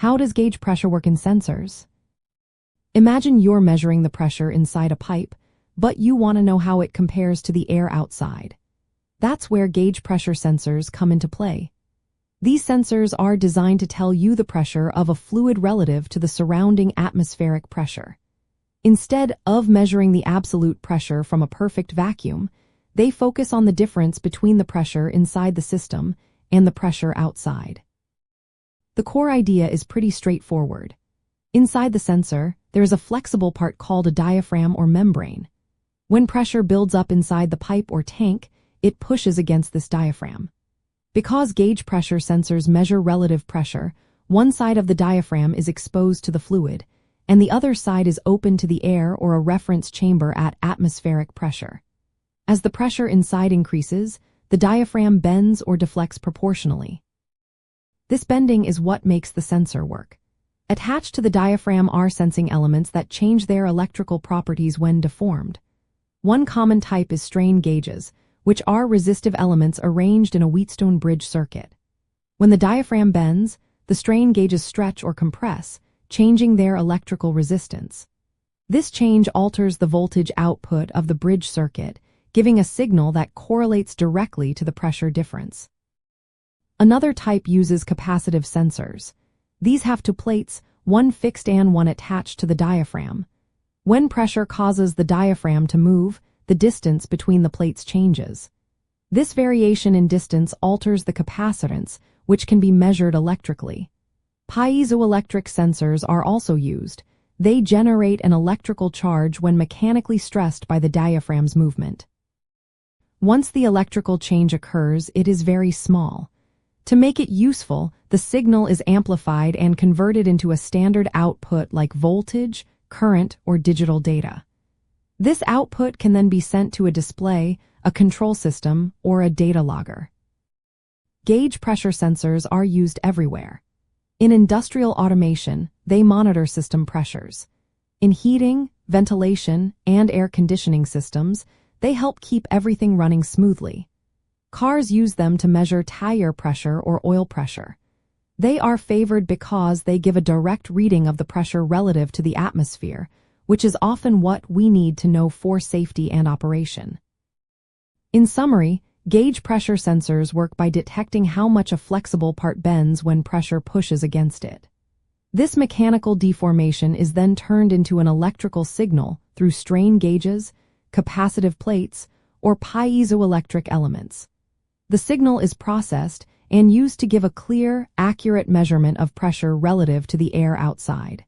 How does gauge pressure work in sensors? Imagine you're measuring the pressure inside a pipe, but you want to know how it compares to the air outside. That's where gauge pressure sensors come into play. These sensors are designed to tell you the pressure of a fluid relative to the surrounding atmospheric pressure. Instead of measuring the absolute pressure from a perfect vacuum, they focus on the difference between the pressure inside the system and the pressure outside. The core idea is pretty straightforward. Inside the sensor, there is a flexible part called a diaphragm or membrane. When pressure builds up inside the pipe or tank, it pushes against this diaphragm. Because gauge pressure sensors measure relative pressure, one side of the diaphragm is exposed to the fluid, and the other side is open to the air or a reference chamber at atmospheric pressure. As the pressure inside increases, the diaphragm bends or deflects proportionally. This bending is what makes the sensor work. Attached to the diaphragm are sensing elements that change their electrical properties when deformed. One common type is strain gauges, which are resistive elements arranged in a Wheatstone bridge circuit. When the diaphragm bends, the strain gauges stretch or compress, changing their electrical resistance. This change alters the voltage output of the bridge circuit, giving a signal that correlates directly to the pressure difference. Another type uses capacitive sensors. These have two plates, one fixed and one attached to the diaphragm. When pressure causes the diaphragm to move, the distance between the plates changes. This variation in distance alters the capacitance, which can be measured electrically. Piezoelectric sensors are also used. They generate an electrical charge when mechanically stressed by the diaphragm's movement. Once the electrical change occurs, it is very small. To make it useful, the signal is amplified and converted into a standard output like voltage, current, or digital data. This output can then be sent to a display, a control system, or a data logger. Gauge pressure sensors are used everywhere. In industrial automation, they monitor system pressures. In heating, ventilation, and air conditioning systems, they help keep everything running smoothly. Cars use them to measure tire pressure or oil pressure. They are favored because they give a direct reading of the pressure relative to the atmosphere, which is often what we need to know for safety and operation. In summary, gauge pressure sensors work by detecting how much a flexible part bends when pressure pushes against it. This mechanical deformation is then turned into an electrical signal through strain gauges, capacitive plates, or piezoelectric elements. The signal is processed and used to give a clear, accurate measurement of pressure relative to the air outside.